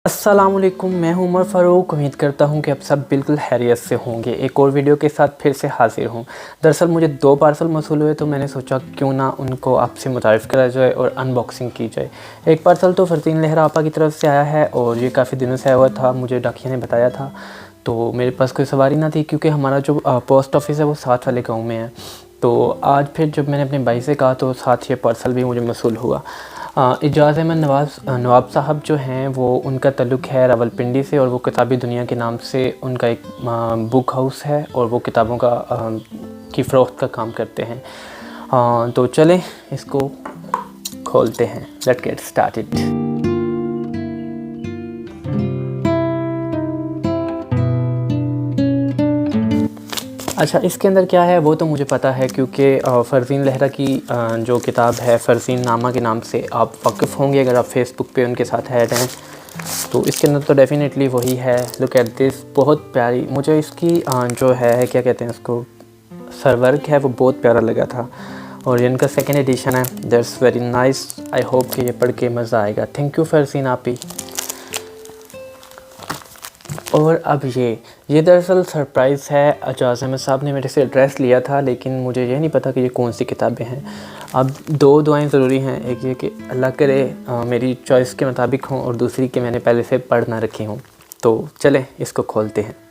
अस्सलामुअलैकुम, मैं हूं उमर फ़ारूक। उम्मीद करता हूं कि आप सब बिल्कुल खैरियत से होंगे। एक और वीडियो के साथ फिर से हाज़िर हूं। दरअसल मुझे 2 पार्सल मौसूल हुए तो मैंने सोचा क्यों ना उनको आपसे मुतारिफ़ करा जाए और अनबॉक्सिंग की जाए। एक पार्सल तो फ़रज़ीन लहरा आपा की तरफ से आया है और ये काफ़ी दिनों से आया हुआ था, मुझे डाकिया ने बताया था। तो मेरे पास कोई सवारी ना थी क्योंकि हमारा जो पोस्ट ऑफ़िस है वो साथ वाले गाँव में है। तो आज फिर जब मैंने अपने भाई से कहा तो साथ ये पार्सल भी मुझे मौसूल हुआ। एजाज़ अहमद नवाब साहब जो हैं वो उनका तल्लुक़ है रावलपिंडी से और वो किताबी दुनिया के नाम से उनका एक बुक हाउस है और वो किताबों की फ़रोख्त का काम करते हैं। तो चलें इसको खोलते हैं। Let's get started. अच्छा, इसके अंदर क्या है वो तो मुझे पता है क्योंकि फ़रज़ीन लहरा की जो किताब है फ़रज़ीन नामा के नाम से आप वाकिफ़ होंगे अगर आप फ़ेसबुक पे उनके साथ ऐड हैं। तो इसके अंदर तो डेफ़िनेटली वही है। लुक एट दिस, बहुत प्यारी। मुझे इसकी जो है क्या कहते हैं उसको, सरवर्क है वो बहुत प्यारा लगा था और ये इनका सेकेंड एडिशन है। That's very nice. I hope कि ये पढ़ के मज़ा आएगा। थैंक यू फ़रज़ीन आपी। और अब ये दरअसल सरप्राइज़ है। एजाज़ अहमद साहब ने मेरे से एड्रेस लिया था लेकिन मुझे ये नहीं पता कि ये कौन सी किताबें हैं। अब 2 दुआएं ज़रूरी हैं, एक ये कि अल्लाह करे मेरी चॉइस के मुताबिक हों और दूसरी कि मैंने पहले से पढ़ ना रखी हों। तो चलें इसको खोलते हैं।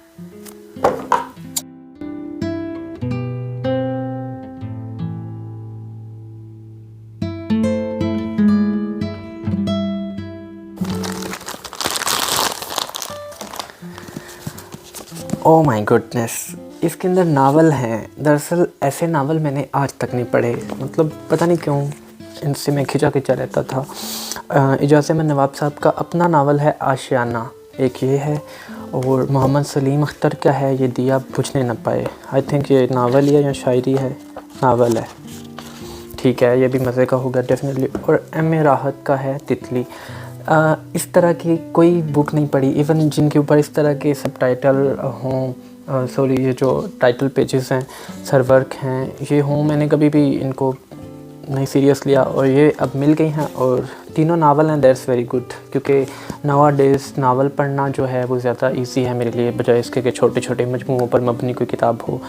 ओह माय गुडनेस, इसके अंदर नावल हैं। दरअसल ऐसे नावल मैंने आज तक नहीं पढ़े, मतलब पता नहीं क्यों इनसे मैं खिंचा रहता था। एजाज़ अहमद नवाब साहब का अपना नावल है आशियाना, एक ये है, और मोहम्मद सलीम अख्तर का है ये दिया बुझने न पाए। आई थिंक ये नावल है या शायरी है, नावल है। ठीक है, ये भी मज़े का होगा डेफिनेटली। और एम ए राहत का है तितली। इस तरह की कोई बुक नहीं पढ़ी इवन जिनके ऊपर इस तरह के सबटाइटल हों, सॉरी ये जो टाइटल पेजेस हैं, सरवर्क हैं, ये हों, मैंने कभी भी इनको नहीं सीरियस लिया और ये अब मिल गई हैं और तीनों नावल हैं। दैट्स वेरी गुड क्योंकि नावा डेज़ नावल पढ़ना जो है वो ज़्यादा इजी है मेरे लिए, बजाय इसके कि छोटे छोटे मजमूओं पर मबनी कोई किताब हो।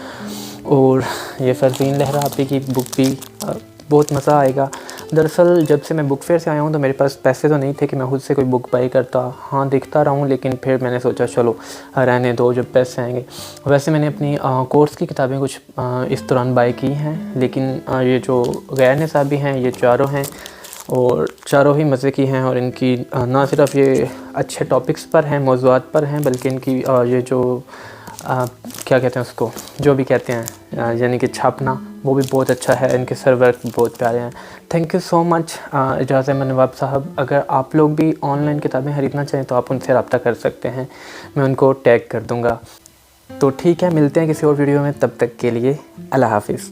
और ये फ़रज़ीन लहरा आपी की बुक भी बहुत मज़ा आएगा। दरअसल जब से मैं बुक फेयर से आया हूँ तो मेरे पास पैसे तो नहीं थे कि मैं खुद से कोई बुक बाई करता। हाँ, देखता रहा हूँ लेकिन फिर मैंने सोचा चलो रहने दो, जब पैसे आएंगे। वैसे मैंने अपनी कोर्स की किताबें कुछ इस दौरान बाई की हैं, लेकिन ये जो गैर निसाबी हैं ये चारों हैं और चारों ही मज़े की हैं। और इनकी ना सिर्फ ये अच्छे टॉपिक्स पर हैं, मौज़ूआत पर हैं, बल्कि इनकी ये जो क्या कहते हैं उसको, जो भी कहते हैं यानी कि छापना, वो भी बहुत अच्छा है। इनके सरवर्क बहुत प्यारे हैं। थैंक यू सो मच एजाज़ अहमद नवाब साहब। अगर आप लोग भी ऑनलाइन किताबें ख़रीदना चाहें तो आप उनसे रब्ता कर सकते हैं, मैं उनको टैग कर दूँगा। तो ठीक है, मिलते हैं किसी और वीडियो में, तब तक के लिए अल्लाह हाफ़िज़।